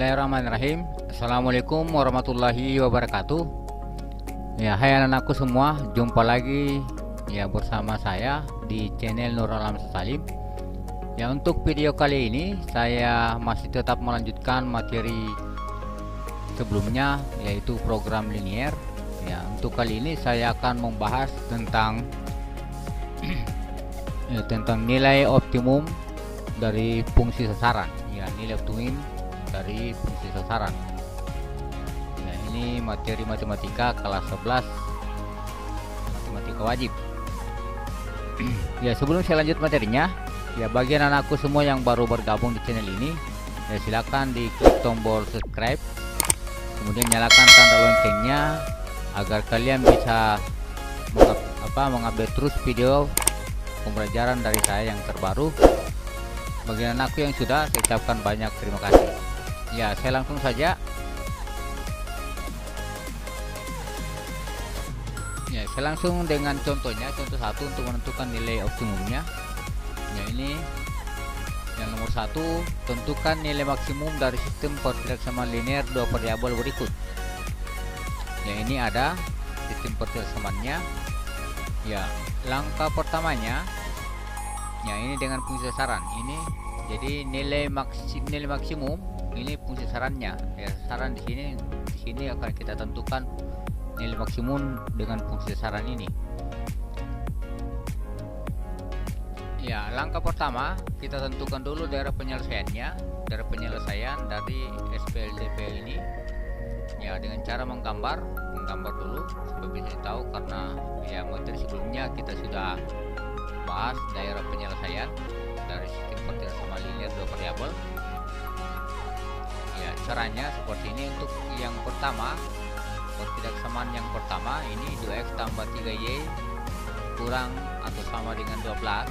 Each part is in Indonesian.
Bismillahirrahmanirrahim. Assalamualaikum warahmatullahi wabarakatuh. Ya, hai anak-anakku semua, jumpa lagi ya bersama saya di channel Nur Alam Salim. Ya, untuk video kali ini saya masih tetap melanjutkan materi sebelumnya, yaitu program linear. Ya, untuk kali ini saya akan membahas tentang tentang nilai optimum dari fungsi sasaran. Ya, nilai optimum dari fungsi sasaran. Ya, ini materi matematika kelas 11, matematika wajib. Ya, sebelum saya lanjut materinya, ya bagi anakku semua yang baru bergabung di channel ini, ya silakan diklik tombol subscribe, kemudian nyalakan tanda loncengnya agar kalian bisa mengupdate terus video pembelajaran dari saya yang terbaru. Bagi anakku yang sudah, saya ucapkan banyak terima kasih. Ya, saya langsung saja. Ya, saya langsung dengan contohnya, contoh satu untuk menentukan nilai optimumnya. Ya, ini yang nomor satu, tentukan nilai maksimum dari sistem pertidaksamaan linear dua variabel berikut. Ya, ini ada sistem pertidaksamaannya. Ya, langkah pertamanya, ya ini dengan fungsi sasaran ini. Jadi nilai maksimum ini fungsi sasarannya. Ya, sasaran di sini akan kita tentukan nilai maksimum dengan fungsi sasaran ini. Ya, langkah pertama kita tentukan dulu daerah penyelesaiannya, daerah penyelesaian dari SPLDP ini. Ya, dengan cara menggambar dulu supaya bisa tahu, karena ya materi sebelumnya kita sudah bahas daerah penyelesaian dari sistem pertidaksamaan linear dua variabel. Ya, caranya seperti ini. Untuk yang pertama, pertidaksamaan yang pertama ini 2x tambah 3y kurang atau sama dengan 12.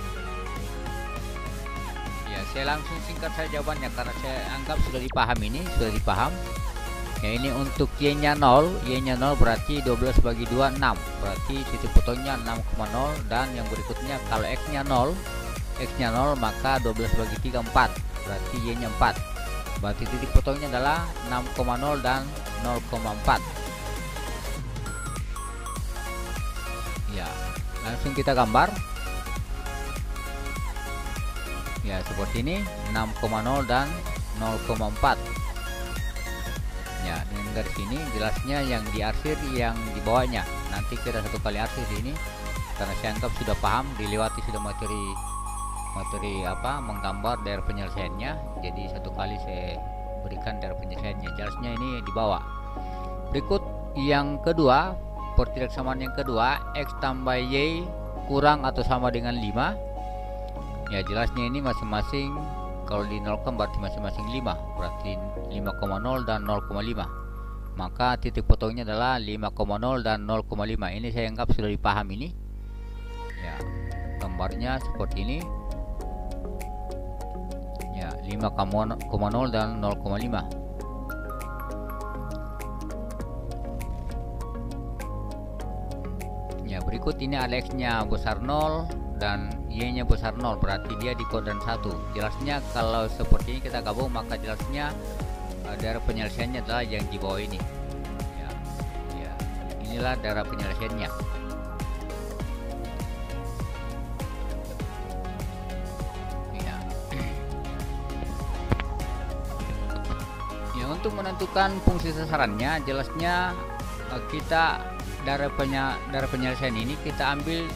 Ya, saya langsung singkat saja jawabannya karena saya anggap sudah dipaham. Ya, ini untuk y-nya 0 berarti 12 bagi 2 6, berarti titik potongnya 6,0. dan yang berikutnya kalau x-nya 0 maka 12 bagi 3 4, berarti y-nya 4, berarti titik potongnya adalah 6,0 dan 0,4. Ya, langsung kita gambar. Ya, seperti ini 6,0 dan 0,4. Ya, dengan garis ini jelasnya yang diarsir yang di bawahnya. Nanti kita satu kali arsir ini karena saya anggap sudah paham, dilewati sudah materi menggambar daerah penyelesaiannya. Jadi satu kali saya berikan daerah penyelesaiannya. Jelasnya ini di bawah. Berikut yang kedua, pertidaksamaan yang kedua, x tambah y kurang atau sama dengan 5. Ya, jelasnya ini masing-masing kalau di 0 berarti masing-masing 5, berarti 5,0 dan 0,5. Maka titik potongnya adalah 5,0 dan 0,5. Ini saya anggap sudah dipaham ini. Ya, gambarnya seperti ini. Ya, 5,0 dan 0,5. Ya, berikut ini ada x-nya besar 0 dan y-nya besar 0, berarti dia di kuadran 1. Jelasnya kalau seperti ini kita gabung, maka jelasnya daerah penyelesaiannya adalah yang di bawah ini. Ya, inilah daerah penyelesaiannya. Ya. Ya, untuk menentukan fungsi sasarannya, jelasnya kita daerah penyelesaian ini kita ambil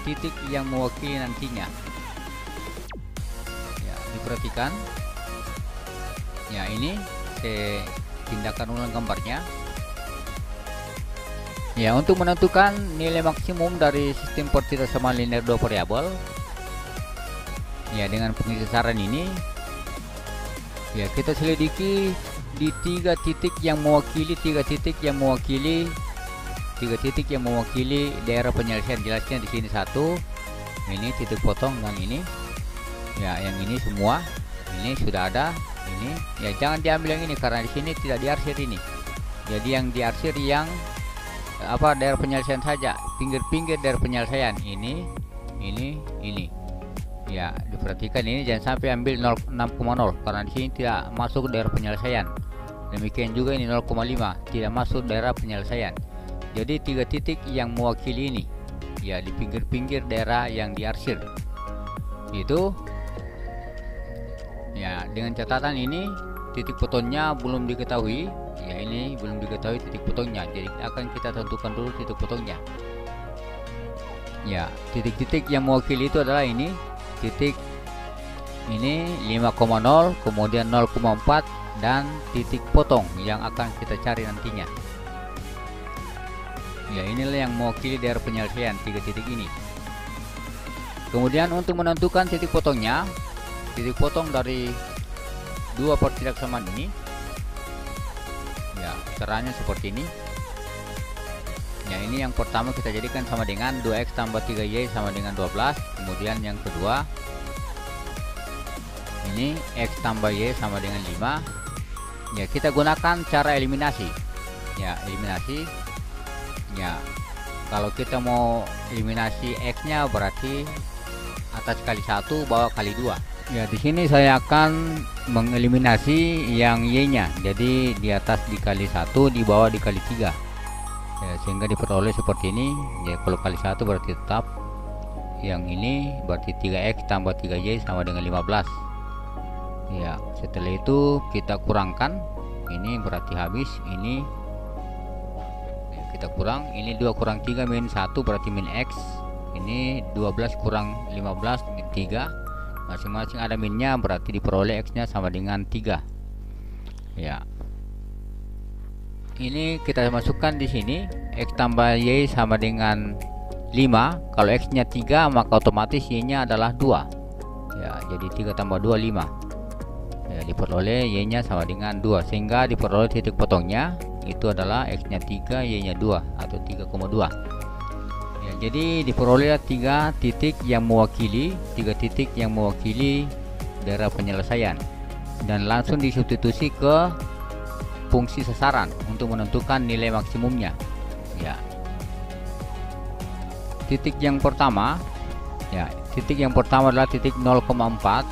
titik yang mewakili nantinya. Ya, diperhatikan. Ya, ini saya pindahkan ulang gambarnya. Ya, untuk menentukan nilai maksimum dari sistem pertidaksamaan linear dua variabel, ya dengan fungsi sasaran ini, ya kita selidiki di tiga titik yang mewakili daerah penyelesaian. Jelasnya di sini satu, ini titik potong, dan ini ya yang ini semua ini sudah ada. Ini ya jangan diambil yang ini karena di sini tidak diarsir ini. Jadi yang diarsir yang daerah penyelesaian saja, pinggir-pinggir daerah penyelesaian ini. Ya, diperhatikan ini jangan sampai ambil 6,0 karena di sini tidak masuk daerah penyelesaian. Demikian juga ini 0,5 tidak masuk daerah penyelesaian. Jadi 3 titik yang mewakili ini ya di pinggir-pinggir daerah yang diarsir. Itu ya, dengan catatan ini titik potongnya belum diketahui. Ya, ini belum diketahui titik potongnya. Jadi akan kita tentukan dulu titik potongnya. Ya, titik-titik yang mewakili itu adalah ini. Titik ini 5,0, kemudian 0,4 dan titik potong yang akan kita cari nantinya. Ya, inilah yang mewakili daerah penyelesaian 3 titik ini. Kemudian untuk menentukan titik potongnya, titik potong dari dua pertilaksamaan ini, ya caranya seperti ini. Ya, ini yang pertama kita jadikan sama dengan 2x tambah 3y sama dengan 12. Kemudian yang kedua ini x tambah y sama dengan 5. Ya, kita gunakan cara eliminasi. Ya, eliminasi. Ya, kalau kita mau eliminasi x nya berarti atas kali 1 bawah kali 2. Ya, di sini saya akan mengeliminasi yang y nya. Jadi di atas dikali 1, di bawah dikali 3. Ya, sehingga diperoleh seperti ini. Ya, kalau kali 1 berarti tetap. Yang ini berarti 3x tambah 3y sama dengan 15. Ya, setelah itu kita kurangkan. Ini berarti habis. Ini ya, kita kurang. Ini 2 kurang 3 min 1 berarti min x. Ini 12 kurang 15 min 3. Masing-masing ada minnya, berarti diperoleh x nya sama dengan 3. Ya, ini kita masukkan di sini x tambah y sama dengan 5. Kalau x nya 3 maka otomatis y nya adalah 2. Ya, jadi 3 tambah 2 5. Ya, diperoleh y nya sama dengan 2, sehingga diperoleh titik potongnya itu adalah x nya 3 y nya 2 atau 3,2. Ya, jadi diperoleh 3 titik yang mewakili daerah penyelesaian dan langsung disubstitusi ke fungsi sasaran untuk menentukan nilai maksimumnya. Ya, titik yang pertama adalah titik 0,4.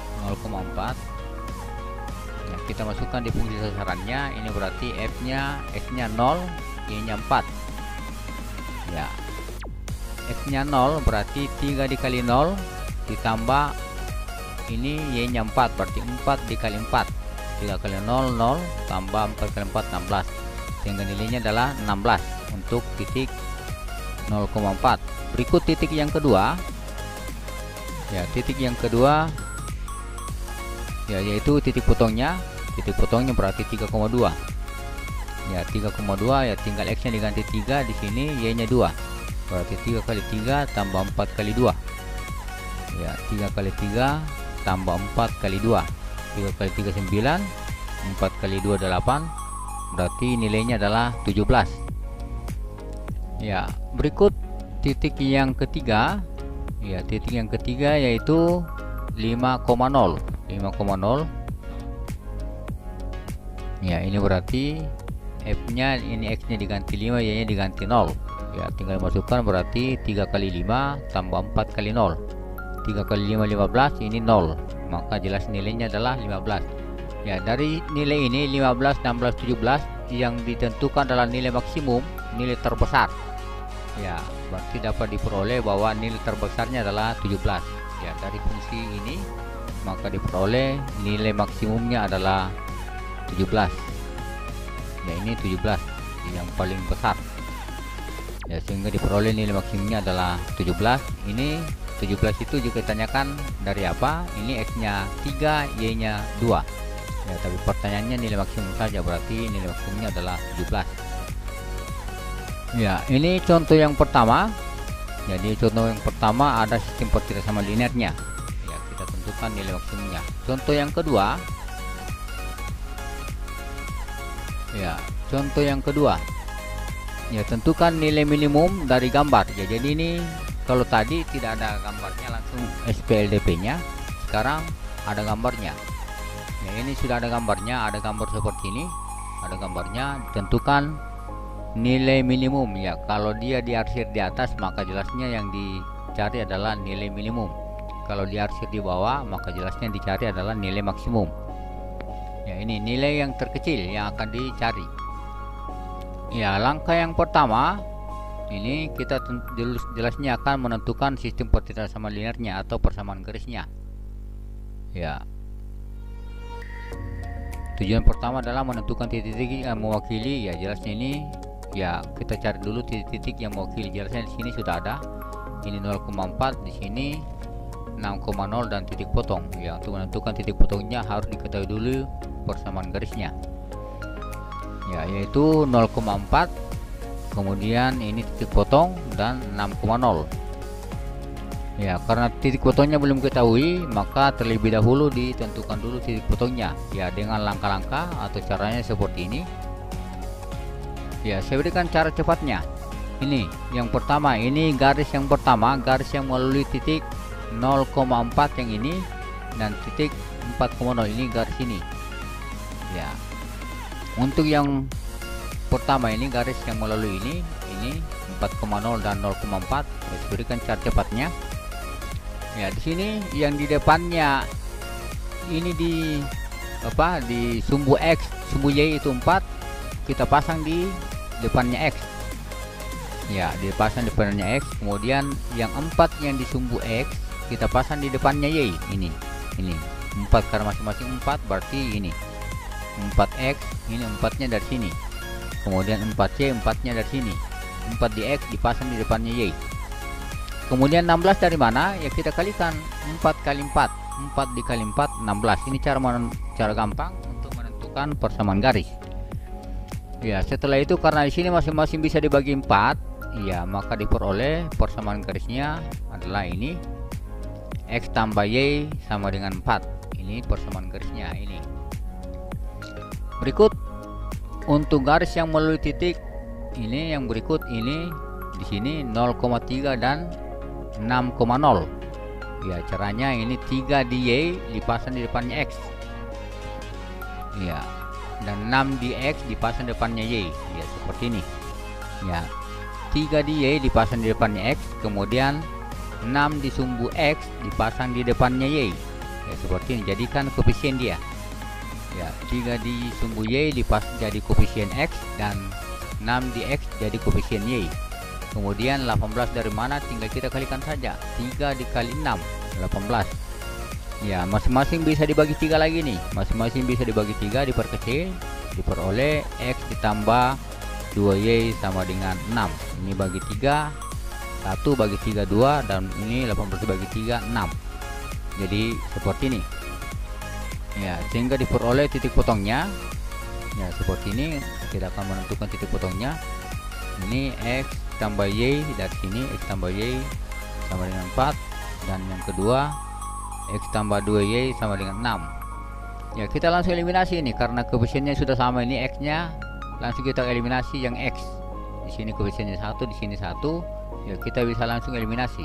Ya, kita masukkan di fungsi sasarannya. Ini berarti x nya 0, y nya 4. Ya, x nya 0 berarti 3 dikali 0 ditambah ini y nya 4 berarti 4 dikali 4. 3 kali 0 0 tambah 4 kali 4 16, sehingga nilainya adalah 16 untuk titik 0,4. Berikut titik yang kedua. Ya, titik yang kedua ya yaitu titik potongnya. Titik potongnya berarti 3,2. Ya, 3,2 ya tinggal x nya diganti 3, di sini y nya 2. Berarti 3 kali 3 tambah 4 kali 2. Ya, 3 kali 3 tambah 4 kali 2. 3 kali 3 9, 4 kali 2 8, berarti nilainya adalah 17. Ya, berikut titik yang ketiga. Ya, titik yang ketiga yaitu 5,0. Ya, ini berarti f nya ini x nya diganti 5, y nya diganti 0. Ya, tinggal masukkan, berarti 3 kali 5 tambah 4 kali 0. 3 kali 5 15, ini 0, maka jelas nilainya adalah 15. Ya, dari nilai ini 15, 16, 17 yang ditentukan adalah nilai maksimum, nilai terbesar. Ya, berarti dapat diperoleh bahwa nilai terbesarnya adalah 17. Ya, dari fungsi ini maka diperoleh nilai maksimumnya adalah 17. Ya, ini 17 yang paling besar. Ya, sehingga diperoleh nilai maksimumnya adalah 17. Ini 17 itu juga ditanyakan dari apa? Ini x nya 3, y nya 2. Ya, tapi pertanyaannya nilai maksimum saja, berarti nilai maksimumnya adalah 17. Ya, ini contoh yang pertama. Jadi contoh yang pertama ada sistem pertilaksamaan linearnya. Ya, kita tentukan nilai maksimumnya. Contoh yang kedua. Ya, contoh yang kedua. Ya, tentukan nilai minimum dari gambar. Ya, jadi ini kalau tadi tidak ada gambarnya, langsung SPLDP-nya. Sekarang ada gambarnya. Ya, ini sudah ada gambarnya, ada gambar seperti ini. Ada gambarnya, tentukan nilai minimum. Ya, kalau dia diarsir di atas maka jelasnya yang dicari adalah nilai minimum. Kalau diarsir di bawah, maka jelasnya yang dicari adalah nilai maksimum. Ya, ini nilai yang terkecil yang akan dicari. Ya, langkah yang pertama ini kita jelasnya akan menentukan sistem perputaran sama linearnya atau persamaan garisnya. Ya, tujuan pertama adalah menentukan titik-titik yang mewakili. Ya, jelasnya ini ya kita cari dulu titik-titik yang mewakili. Jelasnya di sini sudah ada. Ini 0,4, di sini 6,0 dan titik potong. Ya, untuk menentukan titik potongnya harus diketahui dulu persamaan garisnya. Ya, yaitu 0,4, kemudian ini titik potong dan 6,0. Ya, karena titik potongnya belum ketahui, maka terlebih dahulu ditentukan dulu titik potongnya. Ya, dengan langkah-langkah atau caranya seperti ini. Ya, saya berikan cara cepatnya. Ini yang pertama, ini garis yang pertama, garis yang melalui titik 0,4 yang ini dan titik 4,0 ini garis ini. Ya, untuk yang pertama ini garis yang melalui ini 4,0 dan 0,4. Saya berikan cara cepatnya. Ya, di sini yang di depannya ini di sumbu X, sumbu Y itu 4, kita pasang di depannya X. Ya, dipasang di depannya X. Kemudian yang 4 yang di sumbu X kita pasang di depannya Y. Ini 4 karena masing-masing 4, berarti ini 4X, ini 4-nya dari sini. Kemudian 4Y, 4-nya dari sini. 4 di X dipasang di depannya Y. Kemudian 16 dari mana? Ya kita kalikan 4 kali 4. 4 dikali 4 16. Ini cara gampang untuk menentukan persamaan garis. Ya, setelah itu karena di sini masing-masing bisa dibagi 4, ya maka diperoleh persamaan garisnya adalah ini X tambah Y sama dengan 4. Ini persamaan garisnya ini. Berikut untuk garis yang melalui titik ini yang berikut ini di sini 0,3 dan 6,0. Ya, caranya ini 3 di Y dipasang di depannya X. Ya, dan 6 di X dipasang di depannya Y. Ya, seperti ini. Ya, 3 di Y dipasang di depannya X, kemudian 6 di sumbu X dipasang di depannya Y. Ya, seperti ini. Jadikan koefisien dia. Ya, 3 di sumbu Y dipasang jadi koefisien X dan 6 di X jadi koefisien Y. Kemudian 18 dari mana? Tinggal kita kalikan saja. 3 dikali 6 18. Ya, masing-masing bisa dibagi 3 lagi nih. Masing-masing bisa dibagi 3, diperkecil, diperoleh X ditambah 2Y sama dengan 6. Ini bagi 3, 1 bagi 3 2, dan ini 18 bagi 3 6. Jadi seperti ini. Ya, sehingga diperoleh titik potongnya. Ya, seperti ini. Kita akan menentukan titik potongnya. Ini X tambah Y dari sini, X tambah Y sama dengan 4, dan yang kedua X tambah 2Y sama dengan 6. Ya, kita langsung eliminasi ini karena koefisiennya sudah sama. Ini X nya langsung kita eliminasi yang X. Di sini koefisiennya 1, di sini 1. Ya, kita bisa langsung eliminasi.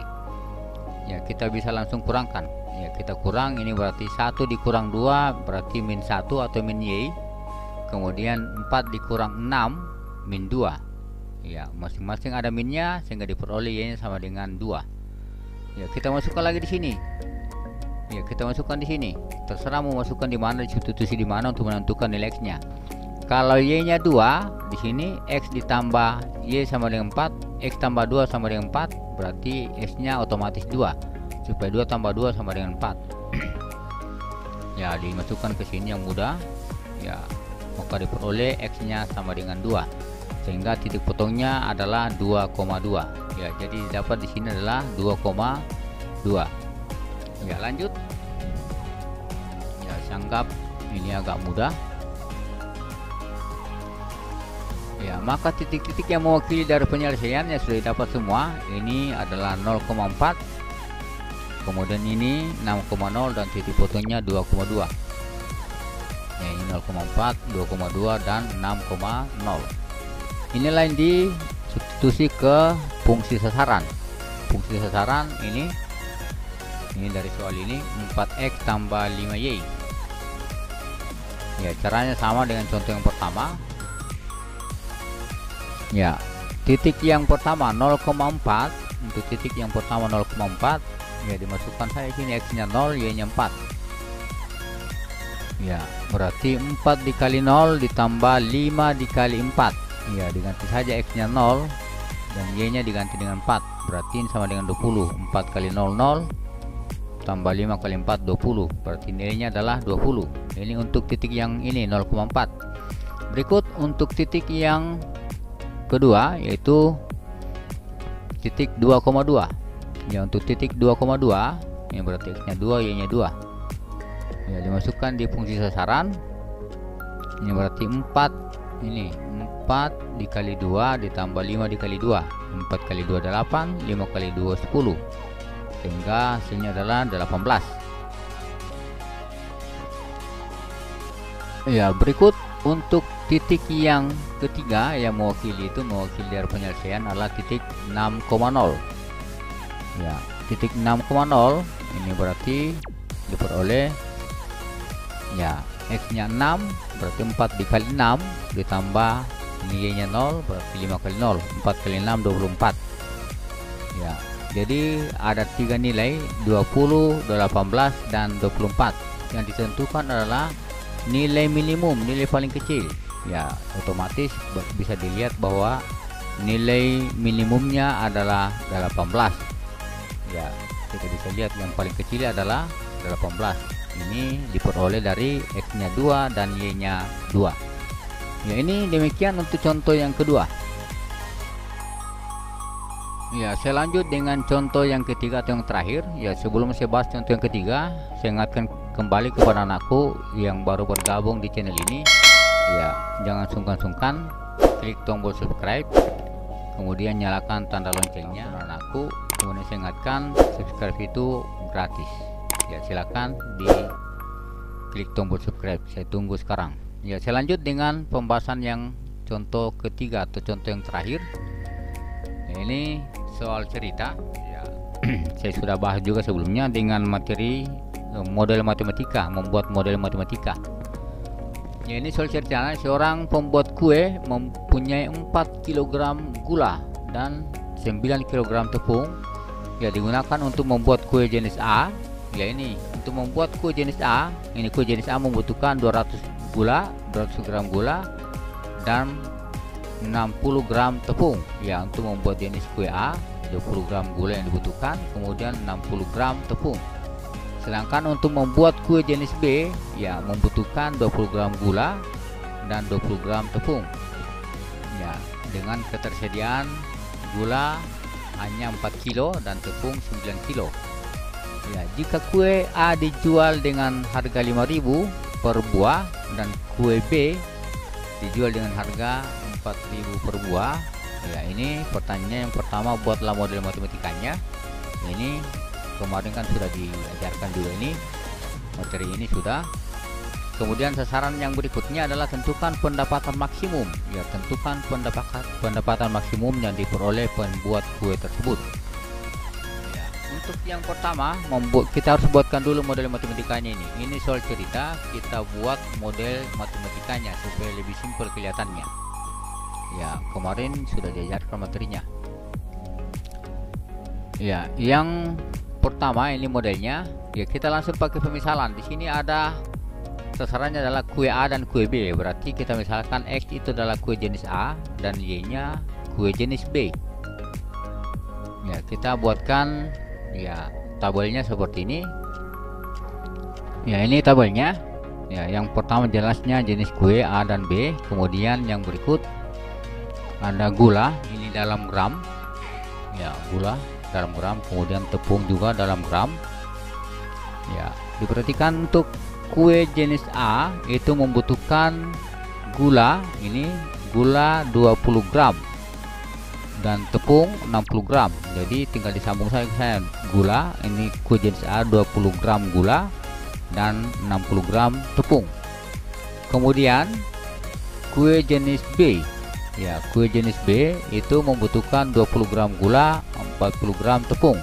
Ya, kita bisa langsung kurangkan. Ya, kita kurang, ini berarti 1 dikurang 2 berarti min 1 atau min Y. Kemudian 4 dikurang 6 min 2. Ya, masing-masing ada minnya sehingga diperoleh Y-nya sama dengan 2. Ya, kita masukkan lagi di sini. Ya, kita masukkan di sini. Terserah mau masukkan di mana, disubstitusi di mana untuk menentukan nilai X-nya. Kalau Y-nya 2, di sini X ditambah Y sama dengan 4, X tambah 2 sama dengan 4, berarti X-nya otomatis 2. Supaya 2 tambah 2 sama dengan 4. Ya, dimasukkan ke sini yang mudah. Ya, maka diperoleh X-nya sama dengan 2. Sehingga titik potongnya adalah 2,2. Ya, jadi dapat di sini adalah 2,2. Ya, lanjut. Ya, saya anggap ini agak mudah. Ya, maka titik-titik yang mewakili dari penyelesaiannya sudah dapat semua. Ini adalah 0,4. Kemudian ini 6,0 dan titik potongnya 2,2. Ya, ini 0,4, 2,2 dan 6,0. Ini lain disubstitusi ke fungsi sasaran. Fungsi sasaran ini dari soal ini 4X tambah 5Y. Ya, caranya sama dengan contoh yang pertama. Ya, titik yang pertama 0,4. Untuk titik yang pertama 0,4 Ya, dimasukkan saya sini X-nya 0, Y-nya 4. Ya, berarti 4 dikali 0 ditambah 5 dikali 4. Ya, diganti saja X-nya 0 dan Y-nya diganti dengan 4. Berarti ini sama dengan 20. 4 kali 0, 0 tambah 5 kali 4, 20. Berarti nilainya adalah 20. Ini untuk titik yang ini 0,4. Berikut untuk titik yang kedua, yaitu titik 2,2. Ya, untuk titik 2,2 yang berarti X-nya 2, Y-nya 2. Ya, dimasukkan di fungsi sasaran. Ini berarti 4, ini 4 dikali 2 ditambah 5 dikali 2. 4 kali 2 8, 5 kali 2 10, sehingga hasilnya adalah 18. Ya, berikut untuk titik yang ketiga yang mewakili dari penyelesaian adalah titik 6,0. Ya, titik 6,0 ini berarti diperoleh, ya, X-nya 6 berarti 4 dikali 6 ditambah ini Y-nya 0 berarti 5 kali 0. 4 kali 6 24. Ya, jadi ada 3 nilai 20, 18 dan 24. Yang ditentukan adalah nilai minimum, nilai paling kecil. Ya, otomatis bisa dilihat bahwa nilai minimumnya adalah 18. Ya, kita bisa lihat yang paling kecil adalah 18. Ini diperoleh dari X-nya 2 dan Y-nya 2. Ya, ini demikian untuk contoh yang kedua. Ya, saya lanjut dengan contoh yang ketiga atau yang terakhir. Ya, sebelum saya bahas contoh yang ketiga, saya ingatkan kembali kepada anakku yang baru bergabung di channel ini. Ya, jangan sungkan-sungkan klik tombol subscribe, kemudian nyalakan tanda loncengnya anakku. Kemudian saya ingatkan subscribe itu gratis. Ya, silakan di klik tombol subscribe. Saya tunggu sekarang. Ya, saya lanjut dengan pembahasan yang contoh ketiga atau contoh yang terakhir. Nah, ini soal cerita. Ya, saya sudah bahas juga sebelumnya dengan materi model matematika, membuat model matematika. Ya, ini soal cerita. Seorang pembuat kue mempunyai 4 kg gula dan 9 kg tepung. Ya, digunakan untuk membuat kue jenis A. Ya, ini untuk membuat kue jenis A. Ini kue jenis A membutuhkan 200 gram gula dan 60 gram tepung. Ya, untuk membuat jenis kue A 20 gram gula yang dibutuhkan, kemudian 60 gram tepung. Sedangkan untuk membuat kue jenis B, ya, membutuhkan 20 gram gula dan 20 gram tepung. Ya, dengan ketersediaan gula hanya 4 kilo dan tepung 9 kilo. Ya, jika kue A dijual dengan harga 5.000 per buah dan kue B dijual dengan harga 4.000 per buah. Ya, ini pertanyaannya yang pertama, buatlah model matematikanya. Ini kemarin kan sudah diajarkan juga, ini materi ini sudah. Kemudian sasaran yang berikutnya adalah tentukan pendapatan maksimum. Ya, tentukan pendapatan maksimum yang diperoleh pembuat kue tersebut. Ya, untuk yang pertama, kita harus buatkan dulu model matematikanya ini. Ini soal cerita, kita buat model matematikanya supaya lebih simpel kelihatannya. Ya, kemarin sudah diajarkan materinya. Ya, yang pertama ini modelnya. Ya, kita langsung pakai pemisalan. Di sini ada sasarannya adalah kue A dan kue B. Berarti kita misalkan X itu adalah kue jenis A dan Y-nya kue jenis B. Ya, kita buatkan ya tabelnya seperti ini. Ya, ini tabelnya. Ya, yang pertama jelasnya jenis kue A dan B. Kemudian yang berikut ada gula, ini dalam gram. Ya, gula dalam gram, kemudian tepung juga dalam gram. Ya, diperhatikan untuk kue jenis A itu membutuhkan gula, ini gula 20 gram dan tepung 60 gram. Jadi tinggal disambung saja gula, ini kue jenis A 20 gram gula dan 60 gram tepung. Kemudian kue jenis B. Ya, kue jenis B itu membutuhkan 20 gram gula, 40 gram tepung.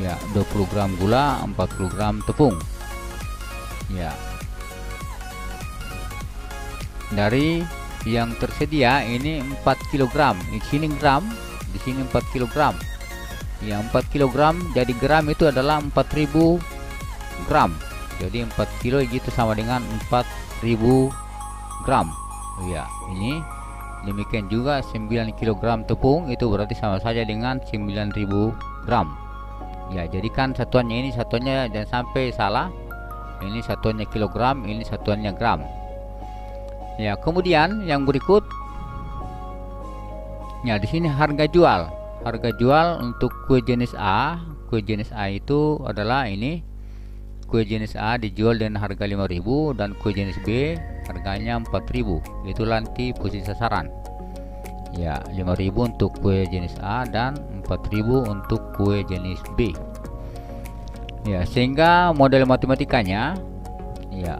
Ya, 20 gram gula, 40 gram tepung. Ya, dari yang tersedia ini 4 kg. Di sini gram, di sini 4 kg. Ya, 4 kg jadi gram itu adalah 4000 gram. Jadi 4 kilo itu sama dengan 4000 gram. Ya, ini demikian juga 9 kg tepung itu berarti sama saja dengan 9000 gram. Ya, jadi kan satuannya ini satuannya jangan sampai salah. Ini satuannya kilogram, ini satuannya gram. Ya, kemudian yang berikut, ya di sini harga jual. Harga jual untuk kue jenis A. Kue jenis A itu adalah ini. Kue jenis A dijual dengan harga 5.000 dan kue jenis B harganya 4.000. Itu nanti posisi sasaran. Ya, 5.000 untuk kue jenis A dan 4.000 untuk kue jenis B. Ya, sehingga model matematikanya, ya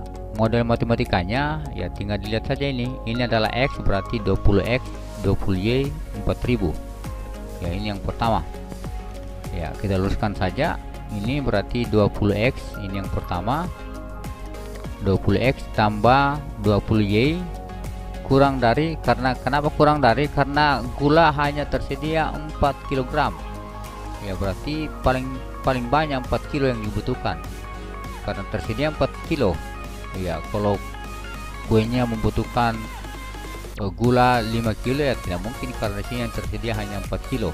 ya tinggal dilihat saja ini. Ini adalah X berarti 20X, 20Y 4.000. Ya, ini yang pertama. Ya, kita luruskan saja. Ini berarti 20X, ini yang pertama. 20X tambah 20Y kurang dari, kenapa kurang dari? Karena gula hanya tersedia 4 kg. Ya, berarti paling banyak 4 kilo yang dibutuhkan. Karena tersedia 4 kilo. Ya, kalau kuenya membutuhkan gula 5 kilo ya tidak mungkin, karena sini yang tersedia hanya 4 kilo.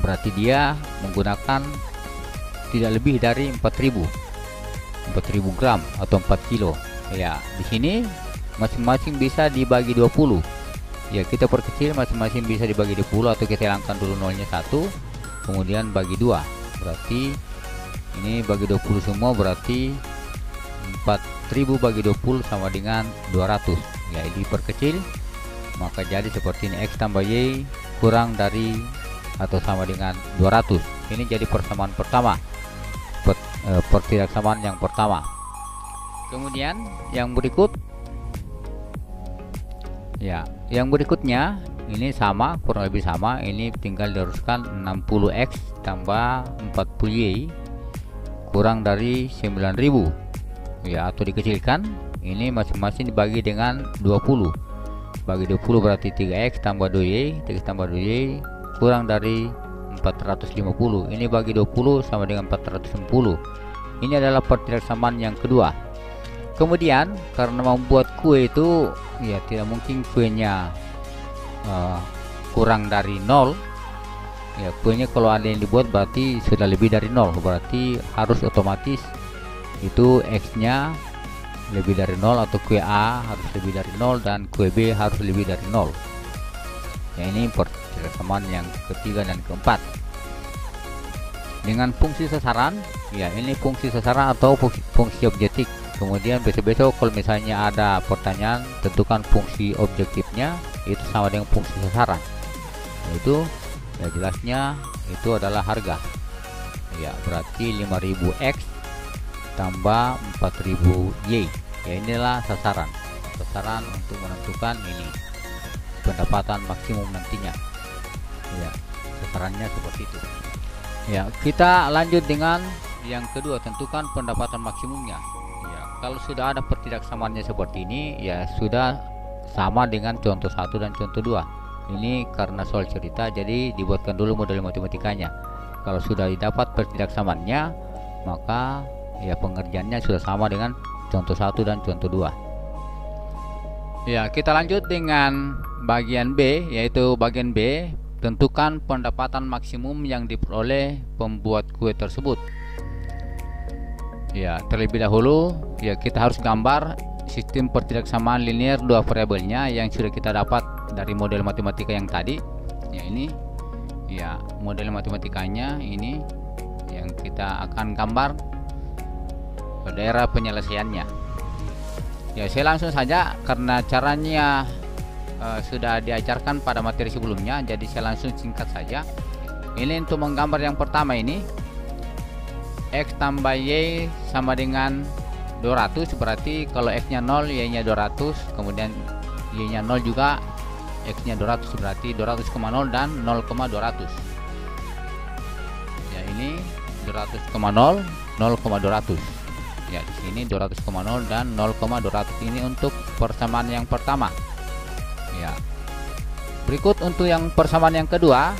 Berarti dia menggunakan tidak lebih dari 4000 gram atau 4 kilo. Ya, di sini masing-masing bisa dibagi 20. Ya, kita perkecil, masing-masing bisa dibagi 20 atau kita hilangkan dulu nolnya 1, kemudian bagi 2. Berarti ini bagi 20 semua, berarti 4000 bagi 20 sama dengan 200. Ya, diperkecil maka jadi seperti ini, X tambah Y kurang dari atau sama dengan 200. Ini jadi persamaan pertama, pertidaksamaan yang pertama. Kemudian yang berikut, ya yang berikutnya ini sama, kurang lebih sama. Ini tinggal diluruskan 60X tambah 40Y kurang dari 9000. Ya, atau dikecilkan, ini masing-masing dibagi dengan 20. Bagi 20 berarti 3X tambah 2Y, 3 tambah 2Y kurang dari 450. Ini bagi 20 sama dengan 410. Ini adalah pertidaksamaan yang kedua. Kemudian karena membuat kue itu ya tidak mungkin kuenya kurang dari 0. Ya, kuenya kalau ada yang dibuat berarti sudah lebih dari 0, berarti harus otomatis itu X nya lebih dari 0, atau kue A harus lebih dari 0 dan kue B harus lebih dari 0. Ya, ini persamaan yang ketiga dan keempat. Dengan fungsi sasaran, ya ini fungsi sasaran atau fungsi objektif. Kemudian besok-besok kalau misalnya ada pertanyaan, tentukan fungsi objektifnya itu sama dengan fungsi sasaran. Itu ya jelasnya itu adalah harga. Ya, berarti 5000X tambah 4000Y. Ya, inilah sasaran untuk menentukan ini pendapatan maksimum nantinya. Ya, sasarannya seperti itu. Ya, kita lanjut dengan yang kedua, tentukan pendapatan maksimumnya. Ya, kalau sudah ada pertidaksamaannya seperti ini, ya sudah sama dengan contoh 1 dan contoh 2. Ini karena soal cerita, jadi dibuatkan dulu model matematikanya. Kalau sudah didapat pertidaksamaannya, maka ya pengerjaannya sudah sama dengan contoh 1 dan contoh 2. Ya, kita lanjut dengan bagian B, yaitu bagian B, tentukan pendapatan maksimum yang diperoleh pembuat kue tersebut. Ya, terlebih dahulu ya kita harus gambar sistem pertidaksamaan linear dua variabelnya yang sudah kita dapat dari model matematika yang tadi. Ya, ini ya model matematikanya ini yang kita akan gambar ke daerah penyelesaiannya. Ya, saya langsung saja karena caranya sudah diajarkan pada materi sebelumnya, jadi saya langsung singkat saja. Ini untuk menggambar yang pertama ini, X tambah Y sama dengan 200, berarti kalau X nya 0 Y nya 200, kemudian Y nya 0 juga, X nya 200, berarti 200,0 dan 0,200. Ya, ini 200,0 0,200. Ya, di sini 200,0 dan 0,200. Ini untuk persamaan yang pertama. Ya, berikut untuk yang persamaan yang kedua,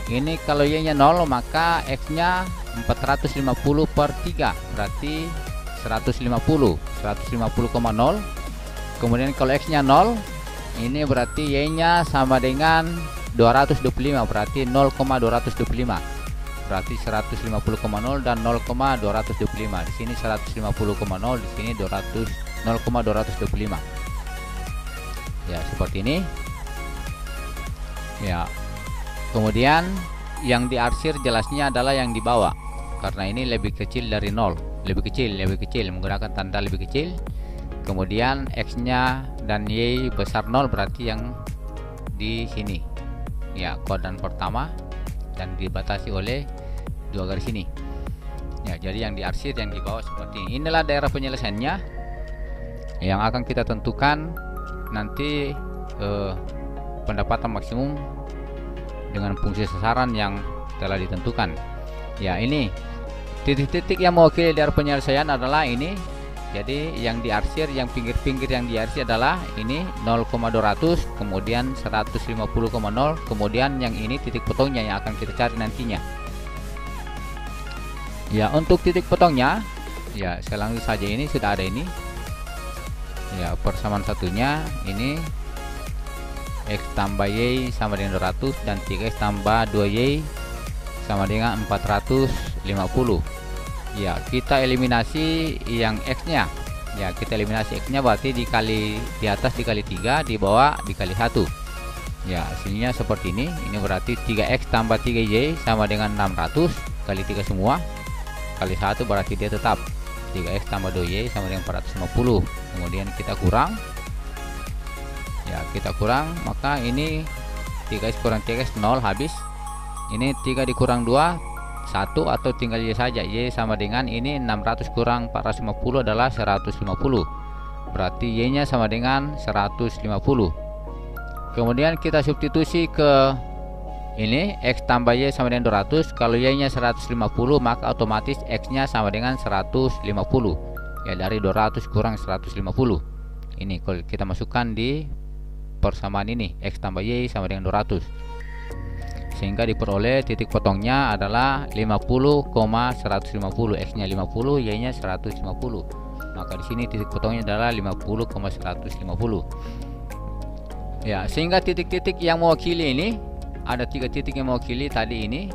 Ini kalau Y nya 0 maka X nya 450 per 3 berarti 150 150,0. Kemudian kalau X nya 0 ini berarti Y nya sama dengan 225 berarti 0,225 berarti 150,0 dan 0,225. Di sini 150,0, di sini 0,225. Ya, seperti ini. Ya. Kemudian yang diarsir jelasnya adalah yang di bawah. Karena ini lebih kecil dari 0, lebih kecil menggunakan tanda lebih kecil. Kemudian X-nya dan Y besar 0 berarti yang di sini. Ya, kodan pertama dan dibatasi oleh 2 garis ini. Ya, jadi yang diarsir yang di bawah seperti ini. Inilah daerah penyelesaiannya yang akan kita tentukan nanti pendapatan maksimum dengan fungsi sasaran yang telah ditentukan. Ya, ini titik-titik yang mewakili daerah penyelesaian adalah ini. Jadi yang diarsir, yang pinggir-pinggir yang diarsir adalah ini 0,200, kemudian 150,0, kemudian yang ini titik potongnya yang akan kita cari nantinya. Ya, untuk titik potongnya, ya saya langsung saja, ini sudah ada ini. Ya, persamaan satunya ini X tambah Y sama dengan 200 dan 3X tambah 2Y sama dengan 450. Ya, kita eliminasi yang X nya. Ya, kita eliminasi X nya berarti dikali di atas dikali 3, di bawah dikali 1. Ya, hasilnya seperti ini. Ini berarti 3X tambah 3Y sama dengan 600 kali 3 semua kali 1 berarti dia tetap 3X tambah 2Y sama dengan 450. Kemudian kita kurang. Ya, kita kurang, maka ini 3X kurang 3X 0 habis. Ini 3 dikurang 2 1 atau tinggal Y saja. Y sama dengan ini 600 kurang 450 adalah 150. Berarti Y nya sama dengan 150. Kemudian kita substitusi ke ini X tambah Y sama dengan 200. Kalau Y nya 150 maka otomatis X nya sama dengan 150. Ya, dari 200 kurang 150. Ini kalau kita masukkan di persamaan ini X tambah Y sama dengan 200, sehingga diperoleh titik potongnya adalah 50,150. X nya 50, Y nya 150. Maka di sini titik potongnya adalah 50,150. Ya, sehingga titik-titik yang mewakili ini ada 3 titik yang mewakili tadi ini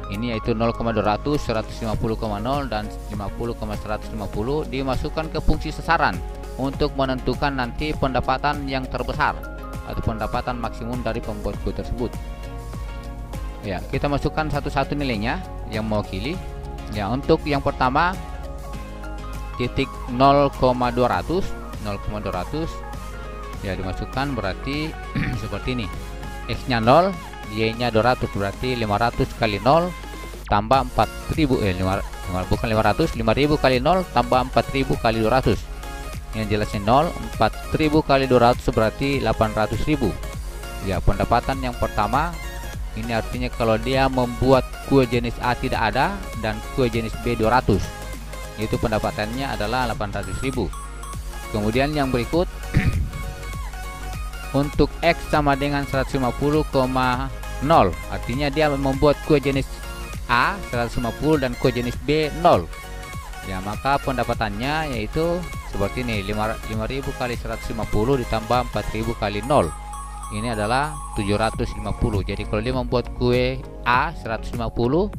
yaitu 0,200, 150,0 dan 50,150 dimasukkan ke fungsi sasaran untuk menentukan nanti pendapatan yang terbesar atau pendapatan maksimum dari pembuat kue tersebut. Ya, kita masukkan satu-satu nilainya yang mewakili. Ya, untuk yang pertama titik 0,200 ya dimasukkan berarti seperti ini. X nya 0, Y nya 200 berarti 500 kali 0 tambah 4000 bukan 500, 5000 kali 0 tambah 4000 kali 200. Yang jelasnya 0, 4000 kali 200 berarti 800.000. Ya, pendapatan yang pertama ini artinya kalau dia membuat kue jenis A tidak ada dan kue jenis B 200, itu pendapatannya adalah 800.000. Kemudian yang berikut untuk X sama dengan 150,0 artinya dia membuat kue jenis A 150 dan kue jenis B 0. Ya, maka pendapatannya yaitu seperti ini, 5000 kali 150 ditambah 4000 kali 0. Ini adalah 750. Jadi kalau dia membuat kue A 150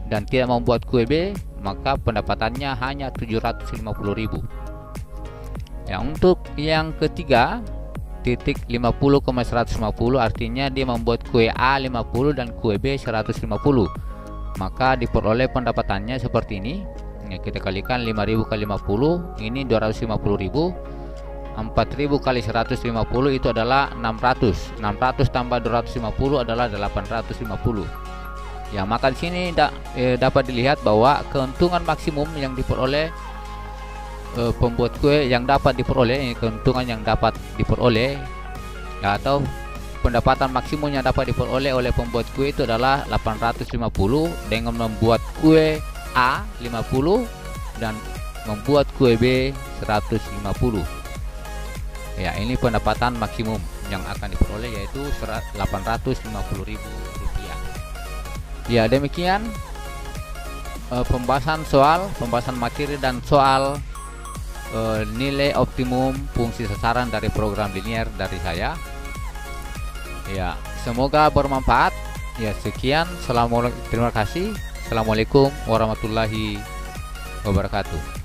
dan tidak membuat kue B, maka pendapatannya hanya 750.000. Ya, untuk yang ketiga titik 50,150 artinya dia membuat kue A 50 dan kue B 150. Maka diperoleh pendapatannya seperti ini. Ya, kita kalikan 5000 kali 50 ini 250.000. 4000 kali 150 itu adalah 600. 600 tambah 250 adalah 850. Ya, maka di sini dapat dilihat bahwa keuntungan maksimum yang diperoleh pembuat kue yang dapat diperoleh, keuntungan yang dapat diperoleh ya, atau pendapatan maksimum yang dapat diperoleh oleh pembuat kue itu adalah 850 dengan membuat kue A 50 dan membuat kue B 150. Ya, ini pendapatan maksimum yang akan diperoleh yaitu 850.000 rupiah. Ya, demikian pembahasan materi dan soal nilai optimum fungsi sasaran dari program linear dari saya. Ya, semoga bermanfaat. Ya, sekian. Terima kasih. Assalamualaikum warahmatullahi wabarakatuh.